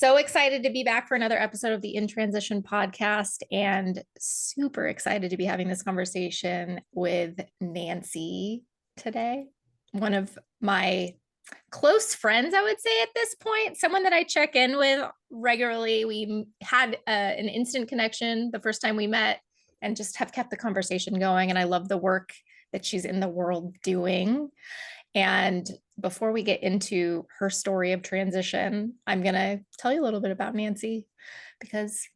So excited to be back for another episode of the In Transition podcast and super excited to be having this conversation with Nancy today. One of my close friends, I would say at this point, someone that I check in with regularly. We had an instant connection the first time we met and just have kept the conversation going. And I love the work that she's in the world doing. And before we get into her story of transition, I'm going to tell you a little bit about Nancy because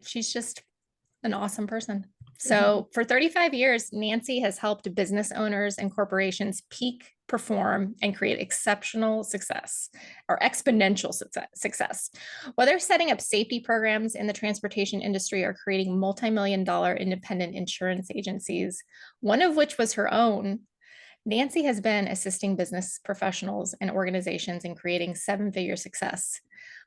she's just an awesome person. So for 35 years, Nancy has helped business owners and corporations peak, perform, and create exceptional success or exponential success. Whether setting up safety programs in the transportation industry or creating multi-million-dollar independent insurance agencies, one of which was her own, Nancy has been assisting business professionals and organizations in creating seven-figure success.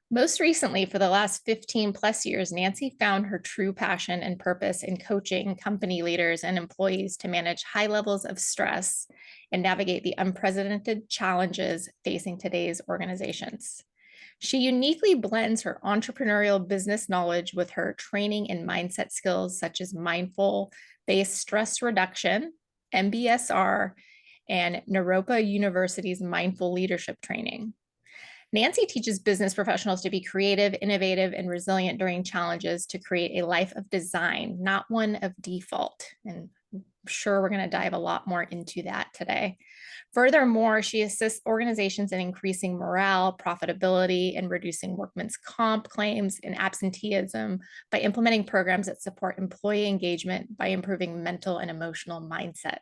Most recently, for the last 15 plus years, Nancy found her true passion and purpose in coaching company leaders and employees to manage high levels of stress and navigate the unprecedented challenges facing today's organizations. She uniquely blends her entrepreneurial business knowledge with her training and mindset skills, such as mindful-based stress reduction, MBSR, and Naropa University's mindful leadership training. Nancy teaches business professionals to be creative, innovative, and resilient during challenges to create a life of design, not one of default. And I'm sure we're going to dive a lot more into that today. Furthermore, she assists organizations in increasing morale, profitability, and reducing workman's comp claims and absenteeism by implementing programs that support employee engagement by improving mental and emotional mindset.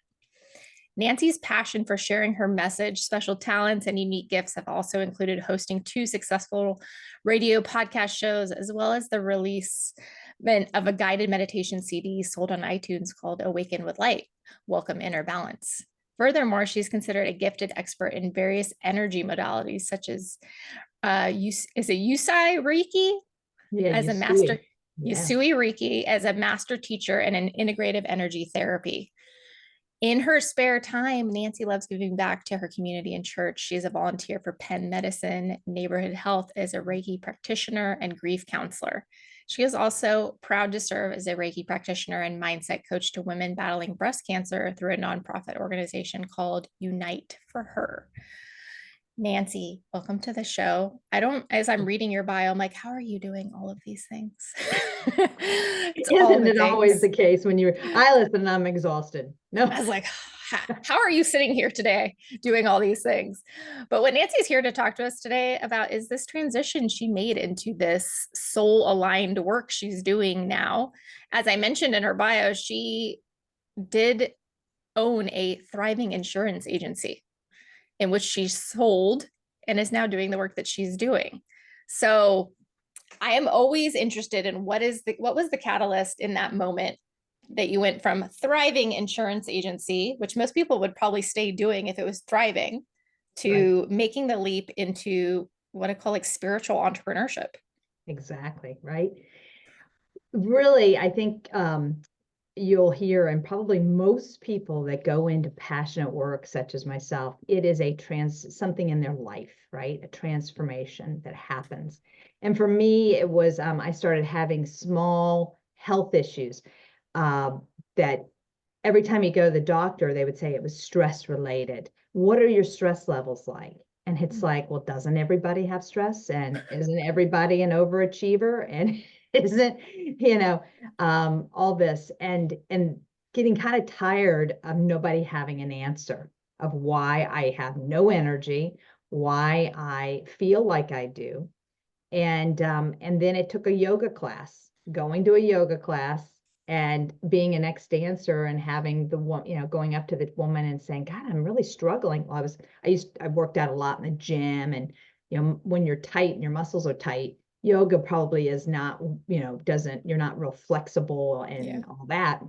Nancy's passion for sharing her message, special talents, and unique gifts have also included hosting 2 successful radio podcast shows, as well as the release of a guided meditation CD sold on iTunes called Awaken with Light, Welcome Inner Balance. Furthermore, she's considered a gifted expert in various energy modalities, such as, is it Usui Reiki? Yeah, as a master, Usui Reiki as a master teacher and an integrative energy therapy. In her spare time, Nancy loves giving back to her community and church. She's a volunteer for Penn Medicine, Neighborhood Health as a Reiki practitioner and grief counselor. She is also proud to serve as a Reiki practitioner and mindset coach to women battling breast cancer through a nonprofit organization called Unite for Her. Nancy, welcome to the show. As I'm reading your bio, I'm like, how are you doing all of these things? Isn't it always the case when I listen and I'm exhausted? No, I was like, how are you sitting here today doing all these things? But what Nancy's here to talk to us today about is this transition she made into this soul aligned work she's doing now. As I mentioned in her bio, she did own a thriving insurance agency in which she sold and is now doing the work that she's doing. So I am always interested in what was the catalyst in that moment that you went from thriving insurance agency, which most people would probably stay doing if it was thriving, to making the leap into what I call like spiritual entrepreneurship. Exactly, right? Really, I think you'll hear, and probably most people that go into passionate work, such as myself, it is something in their life, right? A transformation that happens. And for me, it was, I started having small health issues that every time you go to the doctor, they would say it was stress related. What are your stress levels like? And it's like, well, doesn't everybody have stress? And isn't everybody an overachiever? And isn't, all this and getting kind of tired of nobody having an answer of why I have no energy, why I feel like I do. And then it took a yoga class, going to a yoga class and being an ex-dancer and having the one, going up to the woman and saying, God, I'm really struggling. Well, I worked out a lot in the gym, and, when you're tight and your muscles are tight, yoga probably is not, you're not real flexible and all that.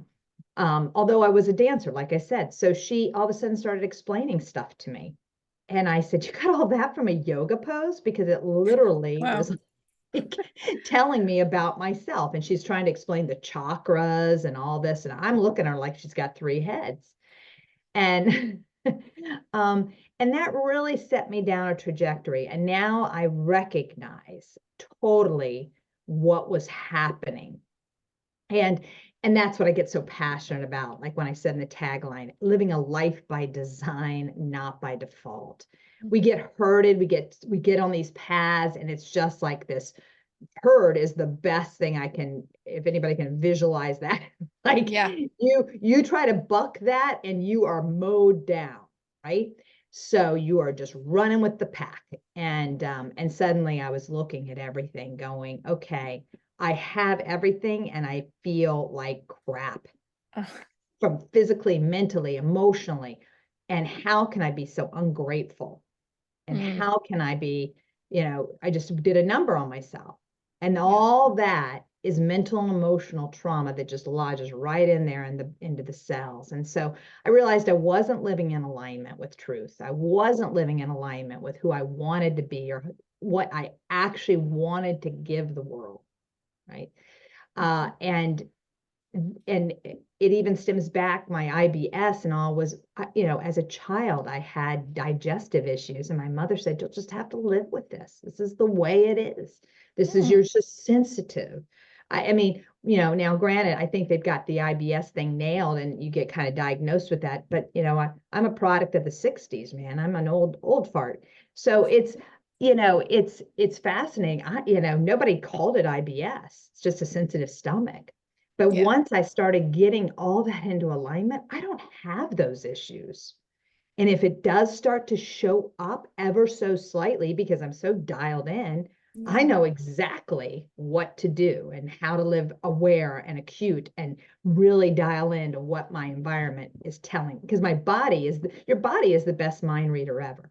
Although I was a dancer, like I said. So she all of a sudden started explaining stuff to me. And I said, you got all that from a yoga pose? Because it literally was like telling me about myself. And she's trying to explain the chakras and all this. And I'm looking at her like she's got 3 heads. And And that really set me down a trajectory. And now I recognize totally what was happening. And that's what I get so passionate about. Like when I said in the tagline, living a life by design, not by default. We get herded, we get on these paths, and it's just like this herd is the best thing I can, if anybody can visualize that. Like Yeah. you try to buck that and you are mowed down, right? So you are just running with the pack. And suddenly I was looking at everything going, okay, I have everything and I feel like crap from physically, mentally, emotionally. And how can I be so ungrateful? And how can I be, I just did a number on myself. And all that is mental and emotional trauma that just lodges right in there into the cells. And so I realized I wasn't living in alignment with truth. I wasn't living in alignment with who I wanted to be or what I actually wanted to give the world. Right. And it even stems back, my IBS and all was, as a child, I had digestive issues, and my mother said, you'll just have to live with this. This is the way it is. You're just sensitive. I mean, now granted, I think they've got the IBS thing nailed and you get kind of diagnosed with that. But, I'm a product of the 60s, man. I'm an old fart. So it's fascinating. Nobody called it IBS. It's just a sensitive stomach. But once I started getting all that into alignment, I don't have those issues. And if it does start to show up ever so slightly, because I'm so dialed in, I know exactly what to do and how to live aware and acute and really dial into what my environment is telling. Because your body is the best mind reader ever.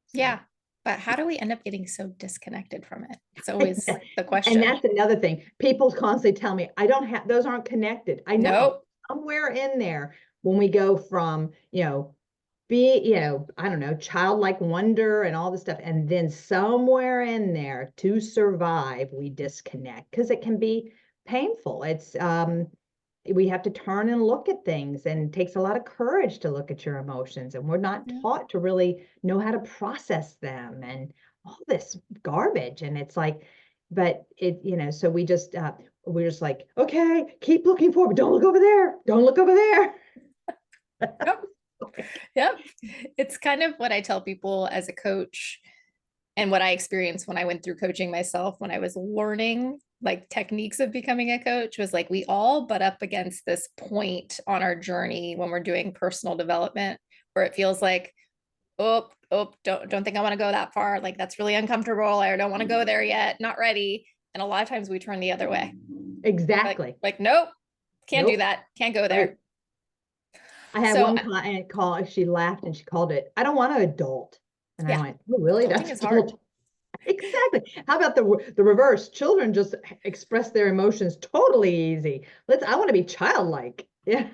So. Yeah. But how do we end up getting so disconnected from it? It's always the question. And that's another thing. People constantly tell me, those aren't connected. I know. Nope. Somewhere in there, when we go from, I don't know, childlike wonder and all this stuff, and then somewhere in there to survive, we disconnect because it can be painful. It's we have to turn and look at things, and it takes a lot of courage to look at your emotions, and we're not taught to really know how to process them and all this garbage. And it's like, but so we're just like, okay, keep looking forward, don't look over there, don't look over there. Yep. Yep. It's kind of what I tell people as a coach, and what I experienced when I went through coaching myself, when I was learning like techniques of becoming a coach, was like we all butt up against this point on our journey when we're doing personal development where it feels like, oh, don't think I want to go that far. Like that's really uncomfortable. I don't want to go there yet. Not ready. And a lot of times we turn the other way. Exactly. Like nope, can't do that. Can't go there. Right. I had one client call, she laughed and she called it, I don't want to adult. And I went, oh, really? That's hard. Exactly. How about the reverse? Children just express their emotions totally easy. I want to be childlike. Yeah.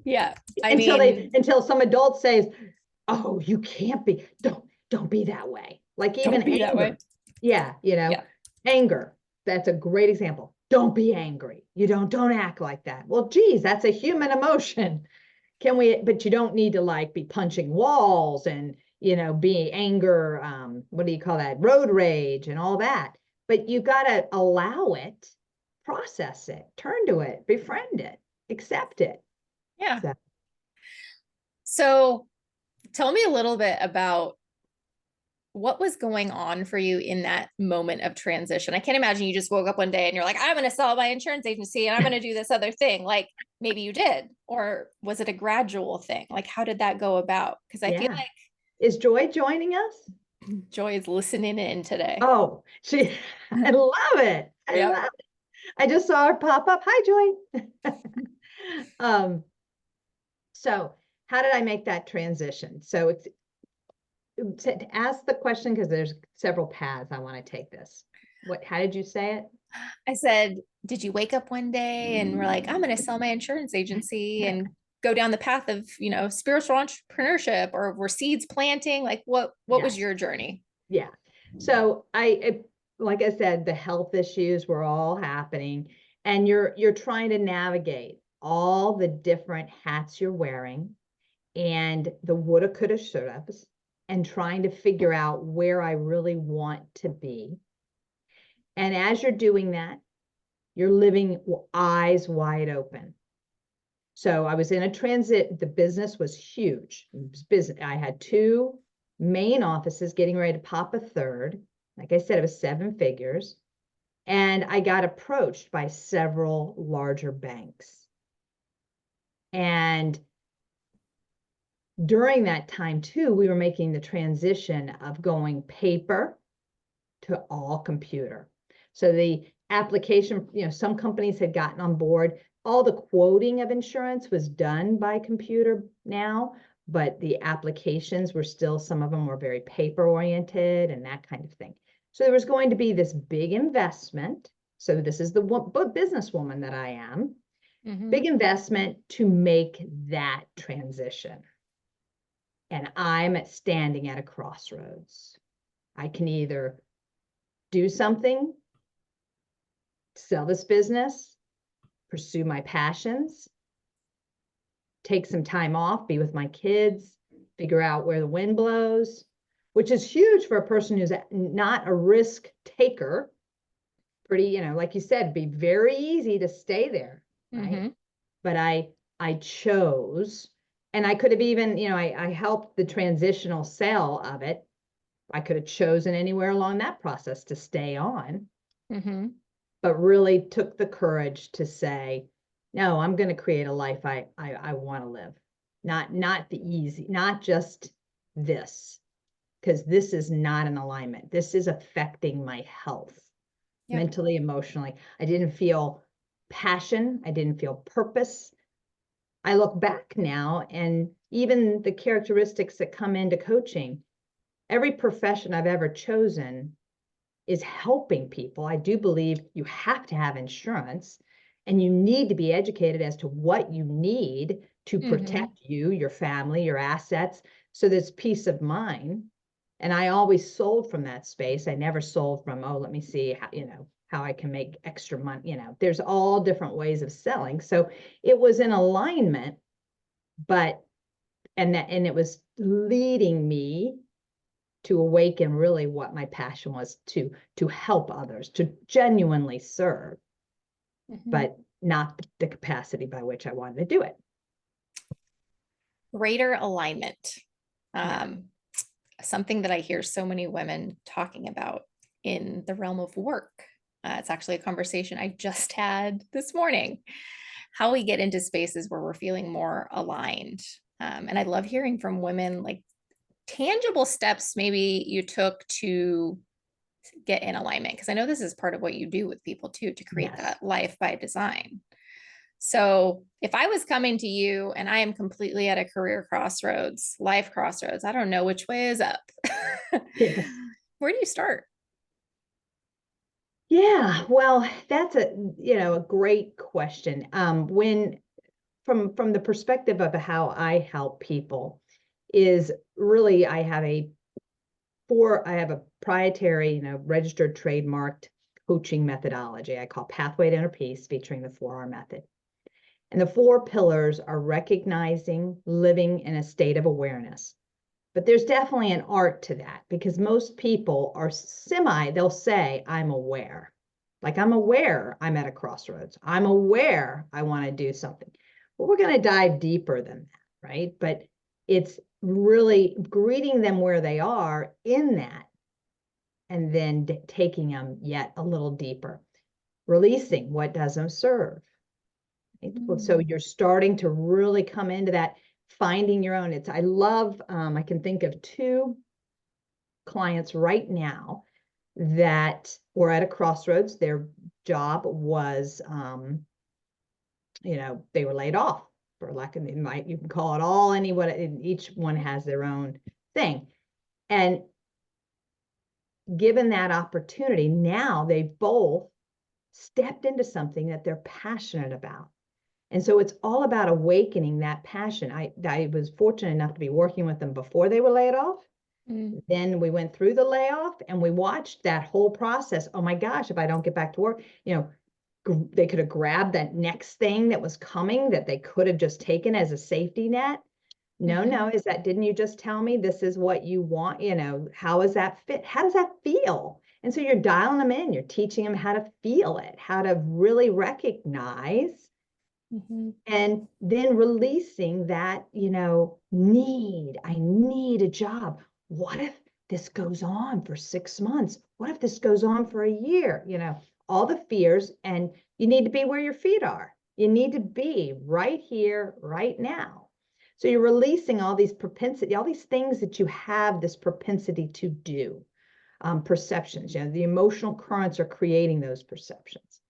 Yeah. Until some adult says, oh, you can't be, don't be that way. Like even anger. That way. Yeah. Anger. That's a great example. Don't be angry. Don't act like that. Well, geez, that's a human emotion. But you don't need to like be punching walls and, be anger, what do you call that? Road rage and all that. But you got to allow it, process it, turn to it, befriend it, accept it. Yeah. So tell me a little bit about what was going on for you in that moment of transition. I can't imagine you just woke up one day and you're like, I'm going to sell my insurance agency and I'm going to do this other thing. Like maybe you did, or was it a gradual thing? Like, how did that go about? Because I feel like. Is Joy joining us? Joy is listening in today. Oh, I love it. I love it. I just saw her pop up. Hi, Joy. So how did I make that transition? So it's to ask the question, because there's several paths I want to take this. How did you say it? I said, did you wake up one day and we're like, I'm going to sell my insurance agency and go down the path of, spiritual entrepreneurship, or were seeds planting? Like what was your journey? Yeah. So like I said, the health issues were all happening, and you're trying to navigate all the different hats you're wearing and the woulda, coulda, shoulda, and trying to figure out where I really want to be. And as you're doing that, you're living eyes wide open. So I was in a transit. The business was huge. It was business. I had 2 main offices, getting ready to pop a third. Like I said, it was 7 figures. And I got approached by several larger banks. And during that time too, we were making the transition of going paper to all computer. So the application, some companies had gotten on board. All the quoting of insurance was done by computer now, but the applications were still, some of them were very paper oriented and that kind of thing. So there was going to be this big investment. So this is the businesswoman that I am. Big investment to make that transition. And I'm standing at a crossroads. I can either do something, sell this business, pursue my passions, take some time off, be with my kids, figure out where the wind blows, which is huge for a person who's not a risk taker. Pretty, like you said, be very easy to stay there, right? But I chose, and I could have even, I helped the transitional sale of it. I could have chosen anywhere along that process to stay on, but really took the courage to say, no, I'm going to create a life I want to live. Not the easy, not just this, because this is not an alignment. This is affecting my health, mentally, emotionally. I didn't feel passion. I didn't feel purpose. I look back now, and even the characteristics that come into coaching, every profession I've ever chosen is helping people. I do believe you have to have insurance, and you need to be educated as to what you need to protect you, your family, your assets. So there's peace of mind. And I always sold from that space. I never sold from, oh, let me see how, how I can make extra money. There's all different ways of selling. So it was in alignment, and it was leading me to awaken really what my passion was, to help others, to genuinely serve, but not the capacity by which I wanted to do it. Greater alignment. Something that I hear so many women talking about in the realm of work. It's actually a conversation I just had this morning, how we get into spaces where we're feeling more aligned. And I love hearing from women, like tangible steps maybe you took to get in alignment, because I know this is part of what you do with people too, to create that life by design. So if I was coming to you and I am completely at a career crossroads, life crossroads, I don't know which way is up. Where do you start? Yeah, well, that's a great question. When from the perspective of how I help people, is really I have a proprietary, registered trademarked coaching methodology I call Pathway to Inner Peace, featuring the 4R method. And the 4 pillars are recognizing, living in a state of awareness. But there's definitely an art to that, because most people are they'll say, I'm aware. Like, I'm aware I'm at a crossroads. I'm aware I want to do something. But we're going to dive deeper than that, right? But it's really greeting them where they are in that, and then taking them yet a little deeper, releasing what doesn't serve. So you're starting to really come into that, finding your own. I love, I can think of 2 clients right now that were at a crossroads. Their job was, they were laid off, for lack of, you can call it all, each one has their own thing. And given that opportunity, now they've both stepped into something that they're passionate about. And so it's all about awakening that passion. I was fortunate enough to be working with them before they were laid off. Then we went through the layoff and we watched that whole process. Oh my gosh, if I don't get back to work, they could have grabbed that next thing that was coming that they could have just taken as a safety net. No, Mhm. no, didn't you just tell me this is what you want? How does that fit? How does that feel? And so you're dialing them in, you're teaching them how to feel it, how to really recognize, Mhm. and then releasing that, I need a job. What if this goes on for 6 months? What if this goes on for a year? All the fears, and you need to be where your feet are. You need to be right here, right now. So you're releasing all these propensity, all these things that you have this propensity to do, perceptions. The emotional currents are creating those perceptions.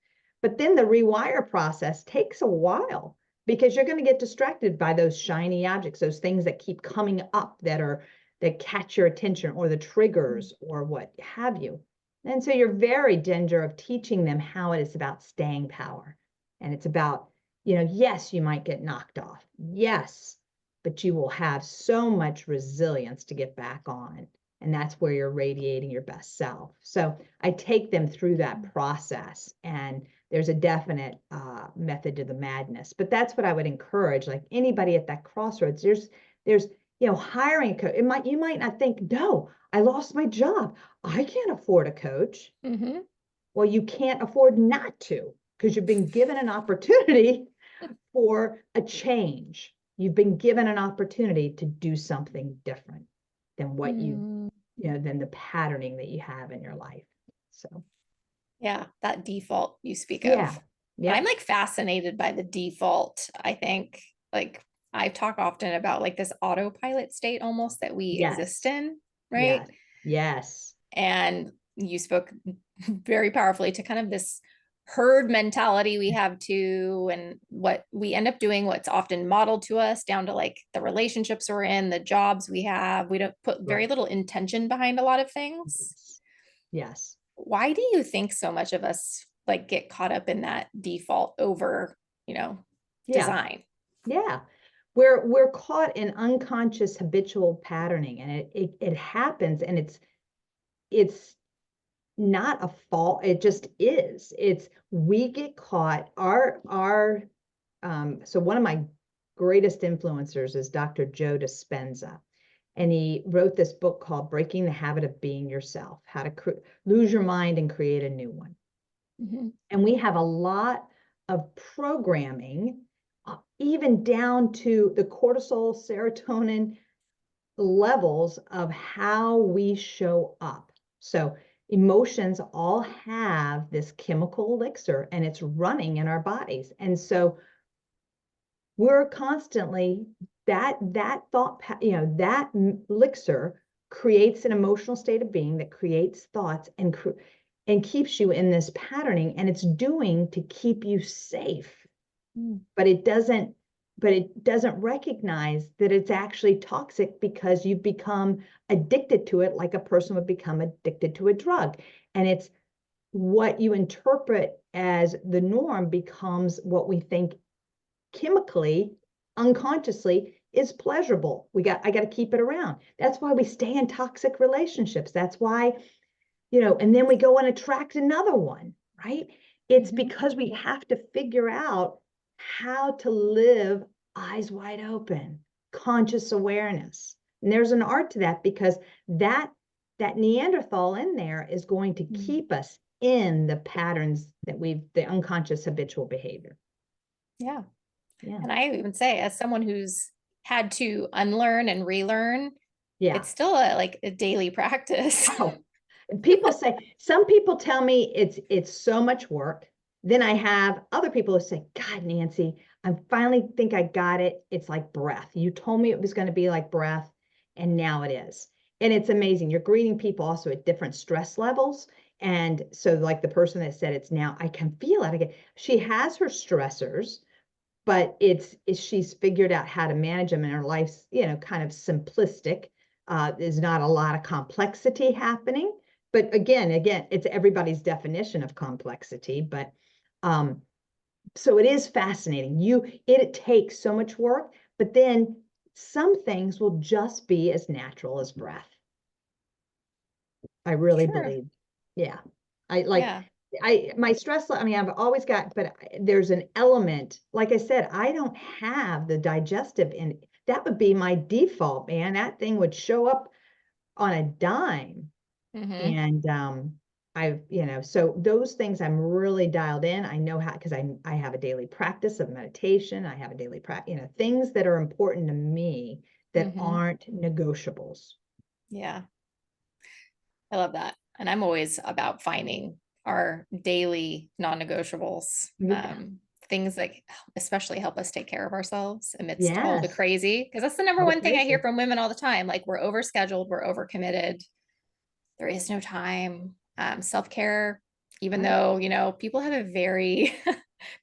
But then the rewire process takes a while because you're going to get distracted by those shiny objects, those things that keep coming up that catch your attention, or the triggers, or what have you. And so you're very danger of teaching them how it is about staying power. And it's about, yes, you might get knocked off. Yes, but you will have so much resilience to get back on. And that's where you're radiating your best self. So I take them through that process, and there's a definite method to the madness. But that's what I would encourage, like anybody at that crossroads. There's hiring a coach. You might not think, no, I lost my job, I can't afford a coach. Mhm. Well, you can't afford not to, because you've been given an opportunity for a change. You've been given an opportunity to do something different than what Mm. than the patterning that you have in your life. So Yeah, that default you speak yeah, of. And I'm yep, like fascinated by the default. I think like I talk often about like this autopilot state almost that we exist yes, in, right? yes, yes, And you spoke very powerfully to kind of this herd mentality we have too, and what we end up doing, what's often modeled to us, down to like the relationships we're in, the jobs we have. We don't put very right, little intention behind a lot of things. yes, yes, Why do you think so much of us like get caught up in that default over, you know, yeah, design? yeah. We're caught in unconscious habitual patterning, and it happens, and it's not a fault. It just is. We get caught. So one of my greatest influencers is Dr. Joe Dispenza. And he wrote this book called Breaking the Habit of Being Yourself, How to Lose Your Mind and Create a New One. Mhm. And we have a lot of programming, even down to the cortisol, serotonin levels of how we show up. So emotions all have this chemical elixir, and it's running in our bodies. And so we're constantly that thought, that elixir creates an emotional state of being that creates thoughts and keeps you in this patterning, and it's doing to keep you safe. Mm. But it doesn't recognize that it's actually toxic, because you've become addicted to it, like a person would become addicted to a drug. And it's what you interpret as the norm becomes what we think chemically, unconsciously, is pleasurable. I got to keep it around. That's why we stay in toxic relationships. That's why, and then we go and attract another one, right? It's Mhm. because we have to figure out how to live eyes wide open, conscious awareness. And there's an art to that, because that Neanderthal in there is going to Mm. keep us in the patterns the unconscious habitual behavior. Yeah. Yeah. And I even say, as someone who's had to unlearn and relearn, Yeah. it's still like a daily practice. Oh, some people tell me it's so much work. Then I have other people who say, God, Nancy, I finally think I got it. It's like breath. You told me it was going to be like breath, and now it is. And it's amazing. You're greeting people also at different stress levels. And so, like the person that said it's now, I can feel it again. She has her stressors, but she's figured out how to manage them, and her life's, kind of simplistic. There's not a lot of complexity happening. But again, it's everybody's definition of complexity. But so it is fascinating. It takes so much work, but then some things will just be as natural as breath. I really Sure. believe. Yeah. I like Yeah. my stress, I mean, I've always got, but there's an element, like I said, I don't have the digestive that would be my default, man. That thing would show up on a dime. Mm-hmm. And so those things I'm really dialed in. I know how, because I have a daily practice of meditation. I have a daily practice, things that are important to me that Mm-hmm. aren't negotiables. Yeah. I love that. And I'm always about finding our daily non-negotiables, Yeah. things that especially help us take care of ourselves amidst all the Yes. crazy. Because that's the number All the one thing I hear crazy. from women all the time. Like, we're overscheduled, we're overcommitted. There is no time. Self-care, even Right. though, people have a very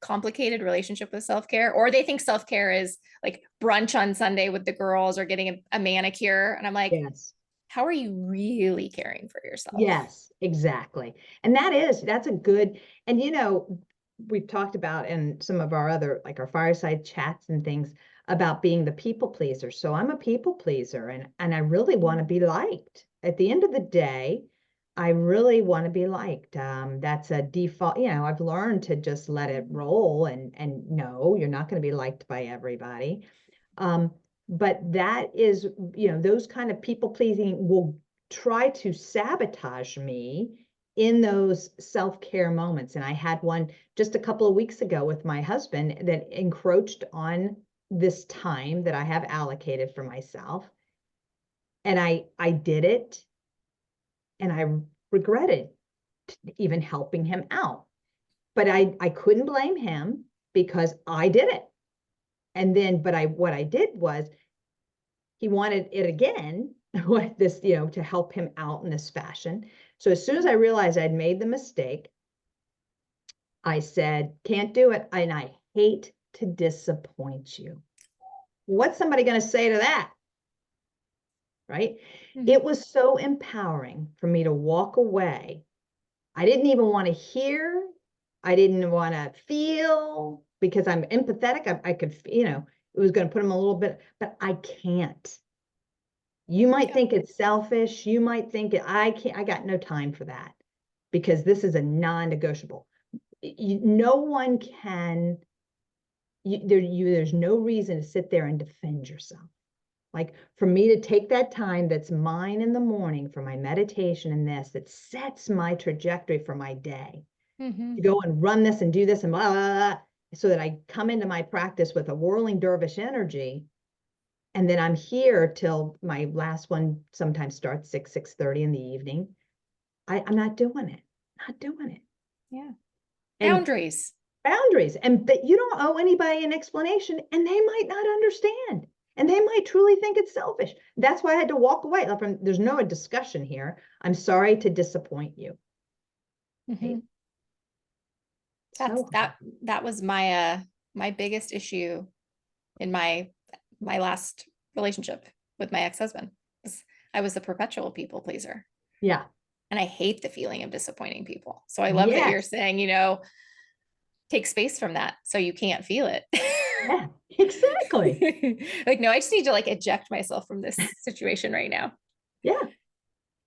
complicated relationship with self-care, or they think self-care is like brunch on Sunday with the girls or getting a manicure. And I'm like, Yes. how are you really caring for yourself? Yes, exactly. And that's a good, and we've talked about in some of our other, like our fireside chats and things, about being the people pleaser. So I'm a people pleaser, and I really want to be liked. At the end of the day, I really want to be liked. That's a default, I've learned to just let it roll, and no, you're not going to be liked by everybody. Um, but that is, those kind of people pleasing will try to sabotage me in those self-care moments. And I had one just a couple of weeks ago with my husband that encroached on this time that I have allocated for myself. And I did it, and I regretted even helping him out. But I couldn't blame him because I did it. And then, but what I did was, he wanted it again with this, to help him out in this fashion. So as soon as I realized I'd made the mistake, I said, can't do it. And I hate to disappoint you. What's somebody going to say to that? Right? Mm-hmm. It was so empowering for me to walk away. I didn't even want to hear. I didn't want to feel, because I'm empathetic. I could, it was going to put him a little bit, but I can't. You might Yeah. think it's selfish. You might think I can't, I got no time for that, because this is a non-negotiable. No one can, there's no reason to sit there and defend yourself. Like, for me to take that time that's mine in the morning for my meditation and this, that sets my trajectory for my day, Mm-hmm. to go and run this and do this and blah, blah, blah, so that I come into my practice with a whirling dervish energy. And then I'm here till my last one sometimes starts 6:30 in the evening. I'm not doing it. Not doing it. Yeah. And Boundaries. boundaries. And that you don't owe anybody an explanation, and they might not understand. And they might truly think it's selfish. That's why I had to walk away. There's no discussion here. I'm sorry to disappoint you. Mm-hmm. Right? That's So that was my biggest issue in my last relationship with my ex-husband. I was the perpetual people pleaser. yeah. And I hate the feeling of disappointing people. So I love that you're Yes. saying, take space from that so you can't feel it. Yeah. Exactly. Like, no, I just need to like eject myself from this situation right now. Yeah.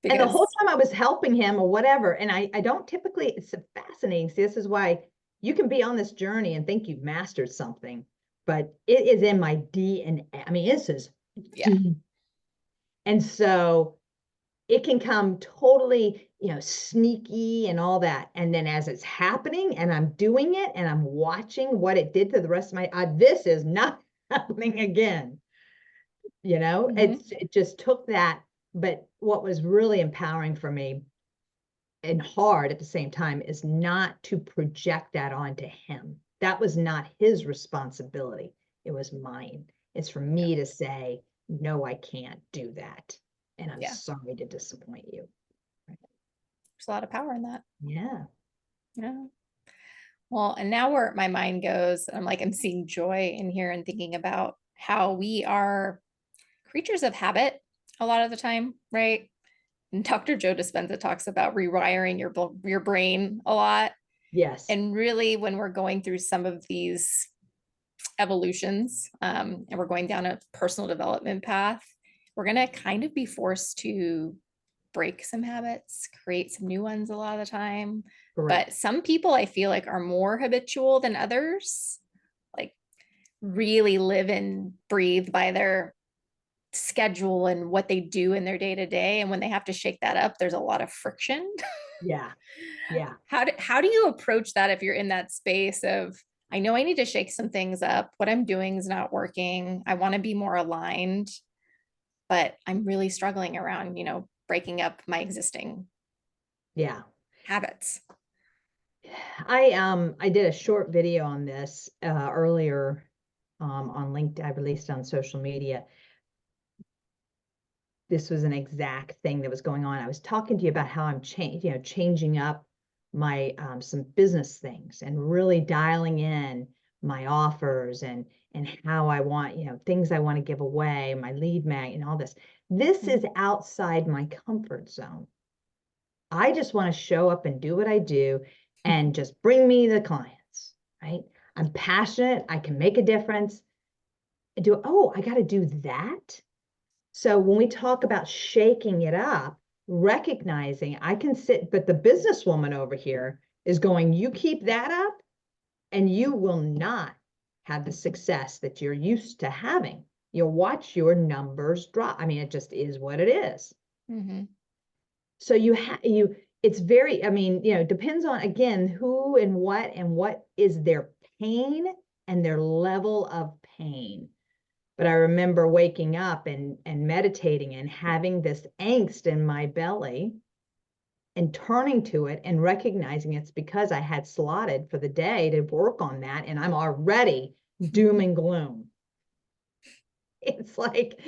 And the whole Because time I was helping him or whatever, and I don't typically, it's fascinating. See, this is why you can be on this journey and think you've mastered something, but it is in my DNA. I mean, this is yeah. deep. And so it can come totally, sneaky and all that. And then as it's happening and I'm doing it and I'm watching what it did to the rest of my, this is not happening again. Mm-hmm. It just took that. But what was really empowering for me, and hard at the same time, is not to project that onto him. That was not his responsibility. It was mine. It's for Yeah. me to say, no, I can't do that. And I'm Yeah. sorry to disappoint you. There's a lot of power in that. Yeah. Yeah. Well, and now where my mind goes, I'm like, I'm seeing joy in here and thinking about how we are creatures of habit a lot of the time, right? And Dr. Joe Dispenza talks about rewiring your brain a lot. Yes. And really, when we're going through some of these evolutions, and we're going down a personal development path, we're going to kind of be forced to break some habits, create some new ones a lot of the time. But Correct. some people I feel like are more habitual than others. Like, really live and breathe by their schedule and what they do in their day to day. And when they have to shake that up, there's a lot of friction. Yeah. Yeah. How do you approach that if you're in that space of, I know I need to shake some things up. What I'm doing is not working. I want to be more aligned, but I'm really struggling around, breaking up my existing Yeah. habits. I did a short video on this earlier on LinkedIn. I released on social media. This was an exact thing that was going on. I was talking to you about how I'm changing up my some business things and really dialing in my offers and how I want, things I want to give away, my lead mag and all this. This is outside my comfort zone. I just want to show up and do what I do and just bring me the clients, right? I'm passionate. I can make a difference. I got to do that. So when we talk about shaking it up, recognizing I can sit, but the businesswoman over here is going, you keep that up and you will not have the success that you're used to having. You'll watch your numbers drop. I mean, it just is what it is. Mm-hmm. So it's very, depends on, again, who and what is their pain and their level of pain. But I remember waking up and meditating and having this angst in my belly and turning to it and recognizing it's because I had slotted for the day to work on that. And I'm already doom and gloom. It's like,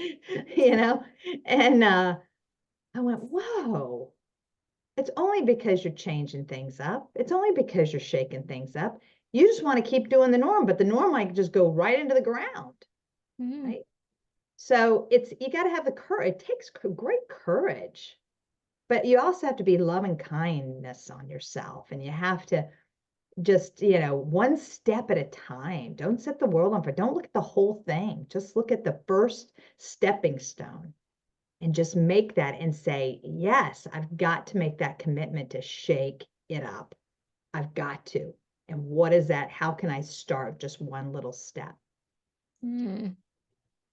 and I went, whoa, it's only because you're changing things up. It's only because you're shaking things up. You just want to keep doing the norm, but the norm might just go right into the ground. Mm-hmm. Right. So you got to have the courage. It takes great courage, but you also have to be loving kindness on yourself. And you have to just, one step at a time. Don't set the world on fire. Don't look at the whole thing. Just look at the first stepping stone and just make that and say, yes, I've got to make that commitment to shake it up. I've got to. And what is that? How can I start just one little step? Mm.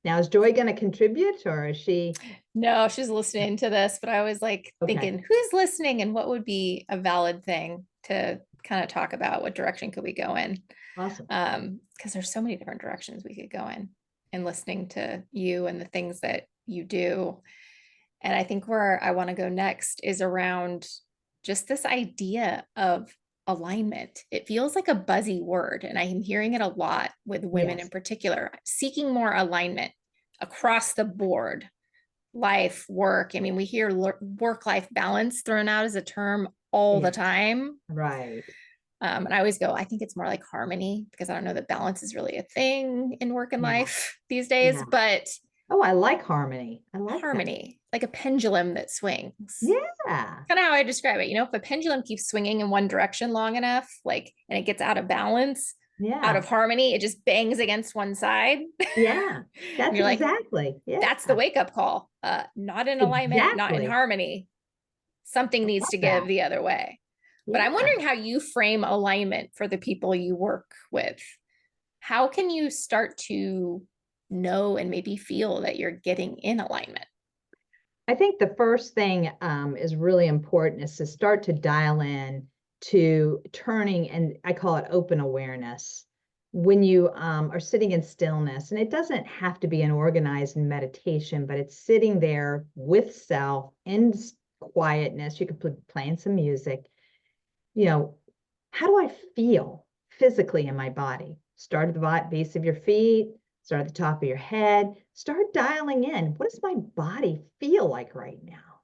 Now, is Joy going to contribute or is she? No, she's listening to this, but I was like Okay. thinking, who's listening and what would be a valid thing to kind of talk about? What direction could we go in? Awesome. Because there's so many different directions we could go in listening to you and the things that you do. And I think where I want to go next is around just this idea of alignment. It feels like a buzzy word, and I am hearing it a lot with women in Yes. particular, seeking more alignment across the board, life, work. I mean, we hear work-life balance thrown out as a term all the Yes. time. Right. And I always go, I think it's more like harmony because I don't know that balance is really a thing in work and Yeah. life these days, Yeah. but Oh, I like harmony. I like that. harmony, like a pendulum that swings. Yeah. Kind of how I describe it. If a pendulum keeps swinging in one direction long enough, and it gets out of balance, out Yeah. of harmony, it just bangs against one side. Yeah. And That's you're like, exactly. Yeah. that's the wake up call. Not in alignment, not in Exactly. harmony. Something I needs love to give that. the other way. But I'm Yeah. wondering how you frame alignment for the people you work with. How can you start to know and maybe feel that you're getting in alignment? I think the first thing is really important is to start to dial in to turning, and I call it open awareness. When you are sitting in stillness, and it doesn't have to be an organized meditation, but it's sitting there with self in quietness. You could put playing some music. How do I feel physically in my body? Start at the base of your feet, start at the top of your head, start dialing in. What does my body feel like right now?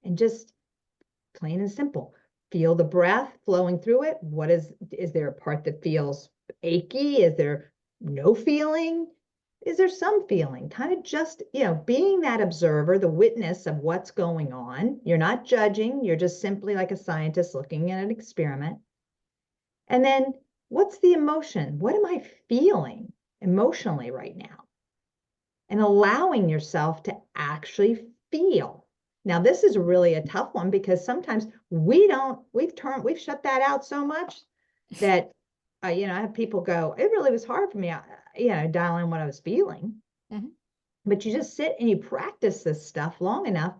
And just plain and simple, feel the breath flowing through it. Is there a part that feels achy? Is there no feeling? Is there some feeling? Kind of just, being that observer, the witness of what's going on. You're not judging, you're just simply like a scientist looking at an experiment. And then what's the emotion? What am I feeling emotionally right now? And allowing yourself to actually feel. Now, this is really a tough one because sometimes we've shut that out so much that, I have people go, it really was hard for me. dial in what I was feeling. Mhm. But you just sit and you practice this stuff long enough,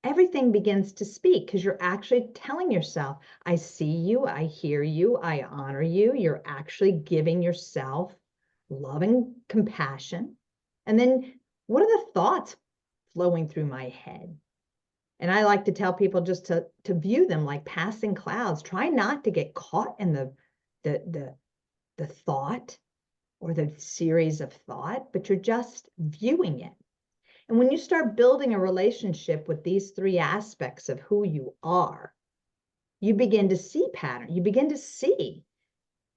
everything begins to speak because you're actually telling yourself, I see you, I hear you, I honor you. You're actually giving yourself loving compassion. And then what are the thoughts flowing through my head? And I like to tell people just to view them like passing clouds. Try not to get caught in the thought or the series of thought, but you're just viewing it. And when you start building a relationship with these three aspects of who you are, you begin to see pattern. You begin to see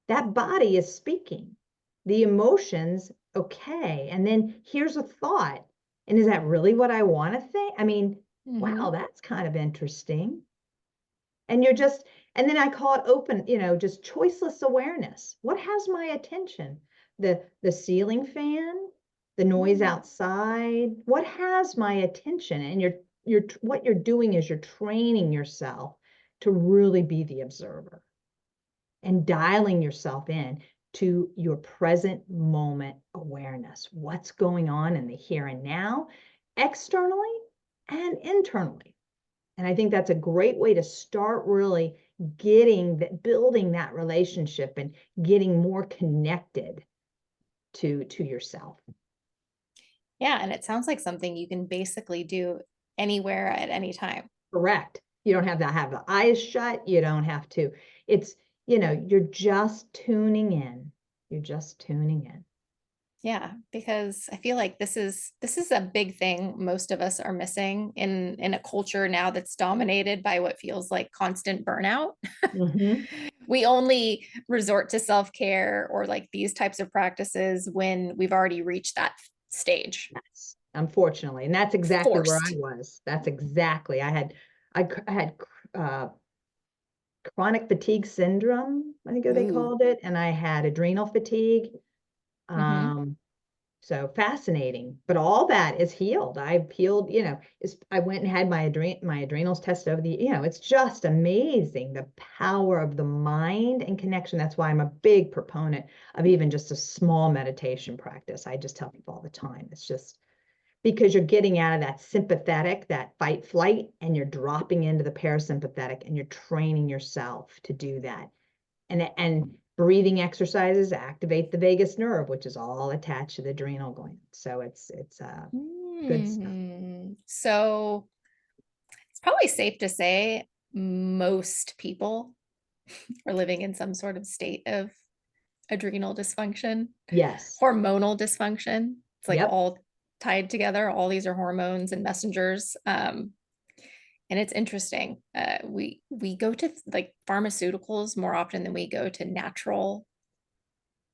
that body is speaking. The emotions, okay. And then here's a thought. And is that really what I want to think? I mean, wow, that's kind of interesting. And and then I call it open, just choiceless awareness. What has my attention? The ceiling fan, the noise outside, what has my attention? And what you're doing is you're training yourself to really be the observer and dialing yourself in to your present moment awareness. What's going on in the here and now, externally and internally. And I think that's a great way to start really building that relationship and getting more connected to yourself. Yeah, and it sounds like something you can basically do anywhere at any time. Correct. You don't have to have the eyes shut. You don't have to. It's, you're just tuning in. You're just tuning in. Yeah, because I feel like this is a big thing most of us are missing in a culture now that's dominated by what feels like constant burnout. Mm-hmm. We only resort to self-care or like these types of practices when we've already reached that stage. Yes, unfortunately. And that's exactly where I Forced. was. That's exactly. I had chronic fatigue syndrome, I think they Ooh. called it, and I had adrenal fatigue. Mm-hmm. So fascinating, but all that is healed. I've healed, I went and had my adrenals tested over it's just amazing the power of the mind and connection. That's why I'm a big proponent of even just a small meditation practice. I just tell people all the time, it's just because you're getting out of that sympathetic, that fight flight, and you're dropping into the parasympathetic and you're training yourself to do that. And breathing exercises activate the vagus nerve, which is all attached to the adrenal gland. So it's good stuff. So it's probably safe to say most people are living in some sort of state of adrenal dysfunction, Yes. hormonal dysfunction. It's like Yep. all tied together. All these are hormones and messengers. And it's interesting. We go to like pharmaceuticals more often than we go to natural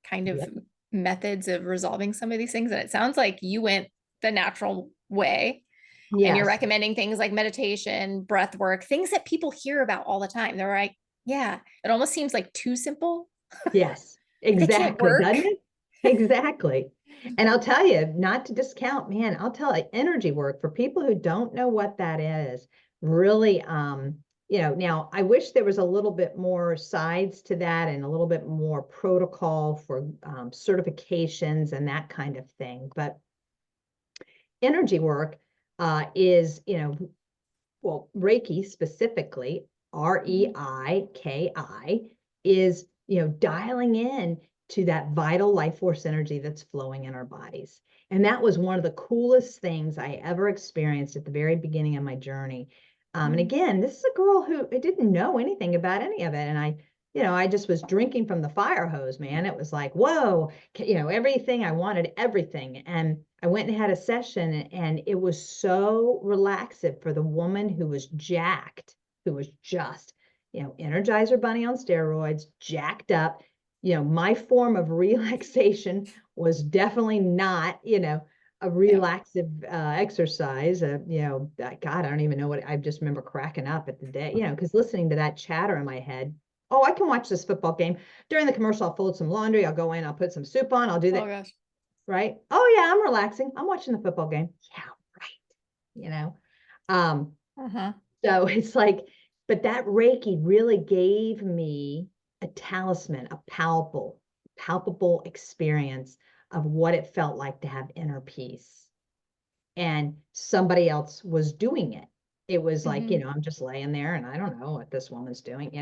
kind of Yep. methods of resolving some of these things. And it sounds like you went the natural way. And you're Yes. recommending things like meditation, breath work, things that people hear about all the time. They're like, yeah, it almost seems like too simple. Yes. They can't Exactly. work. Doesn't it? Exactly. And I'll tell you, not to discount, man, I'll tell you, energy work for people who don't know what that is, really, now I wish there was a little bit more sides to that and a little bit more protocol for certifications and that kind of thing. But energy work is, well, Reiki specifically, Reiki, is, dialing in to that vital life force energy that's flowing in our bodies. And that was one of the coolest things I ever experienced at the very beginning of my journey. And again, this is a girl who I didn't know anything about any of it. And I just was drinking from the fire hose, man. It was like, whoa, everything I wanted, everything. And I went and had a session, and it was so relaxing for the woman who was jacked, who was just, Energizer Bunny on steroids, jacked up. My form of relaxation was definitely not, a Yeah. relaxive exercise. God, I don't even know what, I just remember cracking up at the day, because listening to that chatter in my head. Oh, I can watch this football game. During the commercial, I'll fold some laundry. I'll go in, I'll put some soup on. I'll do Oh that. gosh. Right. Oh yeah, I'm relaxing. I'm watching the football game. Yeah, right. You know. Um, Uh-huh. so it's like, but that Reiki really gave me a talisman, a palpable experience of what it felt like to have inner peace. And somebody else was doing it. It was like, Mhm. I'm just laying there and I don't know what this woman's doing.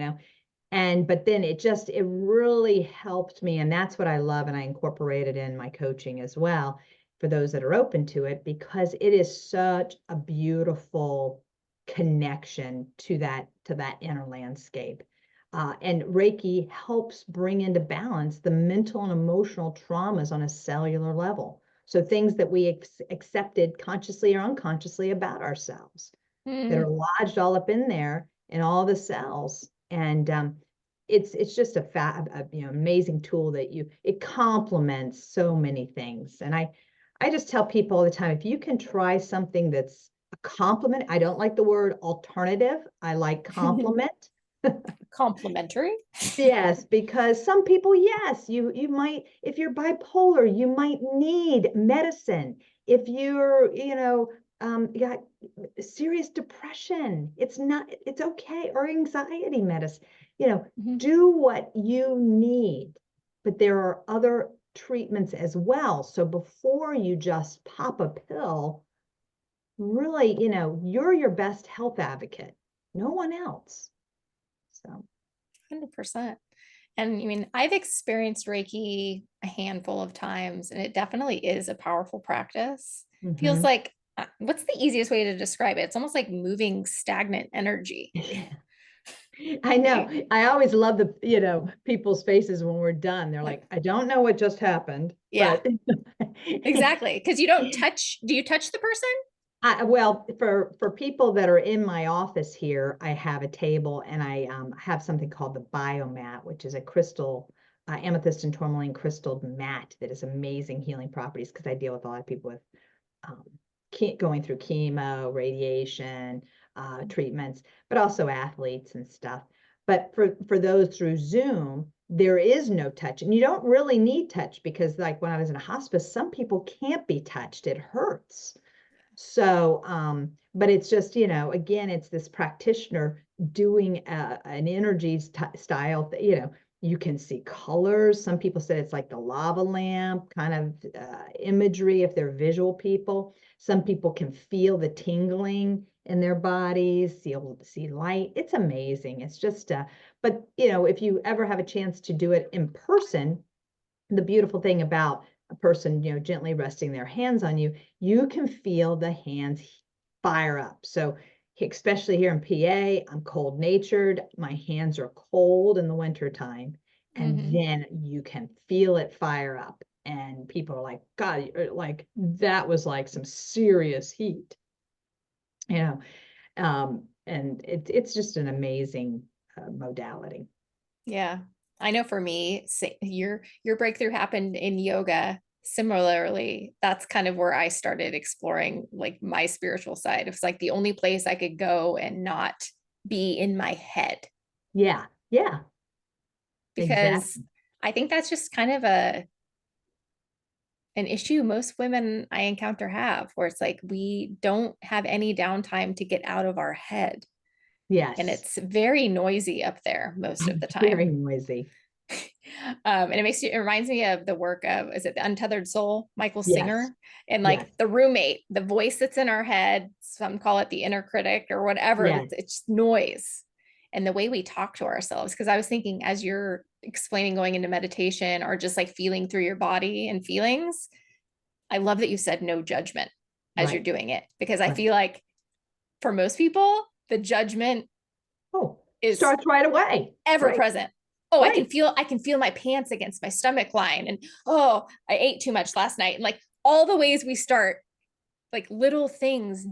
And but then it really helped me. And that's what I love. And I incorporate it in my coaching as well for those that are open to it, because it is such a beautiful connection to that inner landscape. And Reiki helps bring into balance the mental and emotional traumas on a cellular level. So things that we accepted consciously or unconsciously about ourselves that Mm. are lodged all up in there in all the cells. And it's just a amazing tool that it complements so many things. And I just tell people all the time, if you can try something that's a complement, I don't like the word alternative, I like complement. Complimentary. Yes, because some people, yes, you might, if you're bipolar, you might need medicine. If you got serious depression, it's okay, or anxiety medicine, Mhm. do what you need. But there are other treatments as well. So before you just pop a pill, really, you're your best health advocate, no one else. So, 100%. And I mean, I've experienced Reiki a handful of times, and it definitely is a powerful practice. Feels mhm. like, what's the easiest way to describe it? It's almost like moving stagnant energy. I know. Right? I always love people's faces when we're done. They're Like, like, I don't know what just happened, yeah, but exactly. Because you don't touch, do you touch the person? well, for people that are in my office here, I have a table and I have something called the Biomat, which is a crystal, amethyst and tourmaline crystal mat that has amazing healing properties, because I deal with a lot of people with um, going through chemo, radiation, treatments, but also athletes and stuff. But for those through Zoom, there is no touch, and you don't really need touch, because like when I was in a hospice, some people can't be touched. It hurts. So, but it's just, again, it's this practitioner doing an energy style, you can see colors. Some people said it's like the lava lamp kind of imagery if they're visual people. Some people can feel the tingling in their bodies, see light. It's amazing. It's just, but if you ever have a chance to do it in person, the beautiful thing about a person, gently resting their hands on you, you can feel the hands fire up. So, especially here in PA, I'm cold natured. My hands are cold in the wintertime. And Hmm. then you can feel it fire up. And people are like, God, like that was like some serious heat, you know. And it's just an amazing modality. Yeah. I know for me, your breakthrough happened in yoga. Similarly, that's kind of where I started exploring like my spiritual side. It's like the only place I could go and not be in my head, Yeah, yeah, because exactly. I think that's just kind of a an issue most women I encounter have, where it's like we don't have any downtime to get out of our head. And Yes. it's very noisy up there most of the Very time. noisy. And it reminds me of the work of, is it the Untethered Soul, Michael Yes. Singer? And like Yes. the roommate, the voice that's in our head, some call it the inner critic or whatever, Yes. it's noise. And the way we talk to ourselves, because I was thinking as you're explaining going into meditation or just like feeling through your body and feelings, I love that you said no judgment as you're Right. doing it, because I Right. feel like for most people, the judgment Oh, is starts right away. ever Right. present. Oh, Right. I can feel my pants against my stomach line, and oh, I ate too much last night. And like all the ways we start, like little things,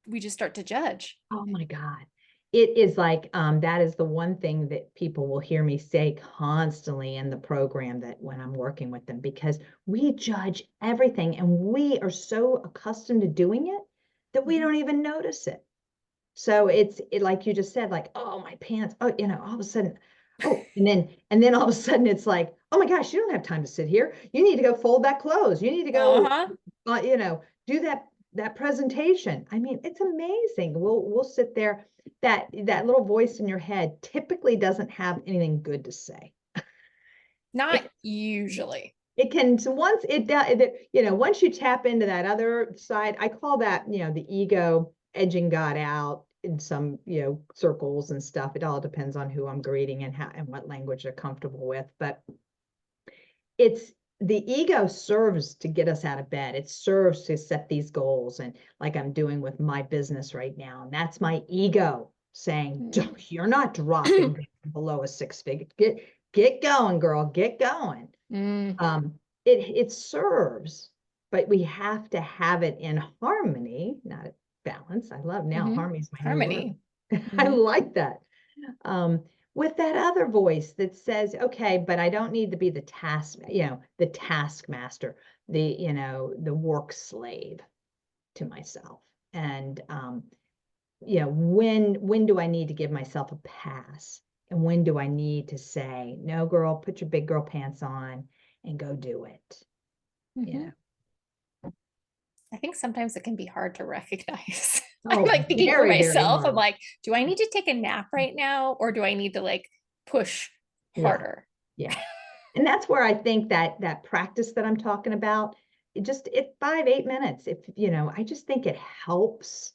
we just start to judge. Oh my God. It is like that is the one thing that people will hear me say constantly in the program, that when I'm working with them, because we judge everything and we are so accustomed to doing it that we Mhm. don't even notice it. So like you just said, like, oh, my pants. Oh, all of a sudden, oh, and then all of a sudden it's like, oh my gosh, you don't have time to sit here. You need to go fold that clothes. You need to go, Uh-huh. uh, you know, do that presentation. I mean, it's amazing. We'll sit there. That little voice in your head typically doesn't have anything good to say. Not It, usually. It can, so once it does, you know, once you tap into that other side, I call that, you know, the ego edging God out in some, you know, circles and stuff. It all depends on who I'm greeting and how and what language they're comfortable with. But it's the ego serves to get us out of bed. It serves to set these goals, and like I'm doing with my business right now. And that's my ego saying, you're not dropping below a six figure. Get going, girl, get going. It serves, but we have to have it in harmony, not balance. I love now harmony is my harmony. I like that. With that other voice that says, okay, but I don't need to be the task, you know, the taskmaster, the, you know, the work slave to myself. And you know, when do I need to give myself a pass? And when do I need to say, no, girl, put your big girl pants on and go do it? You know. I think sometimes it can be hard to recognize. Oh, I'm like thinking for very, very myself, I'm hard. like, do I need to take a nap right now? Or do I need to like push harder? Yeah. And that's where I think that practice that I'm talking about, it 5-8 minutes. If, you know, I just think it helps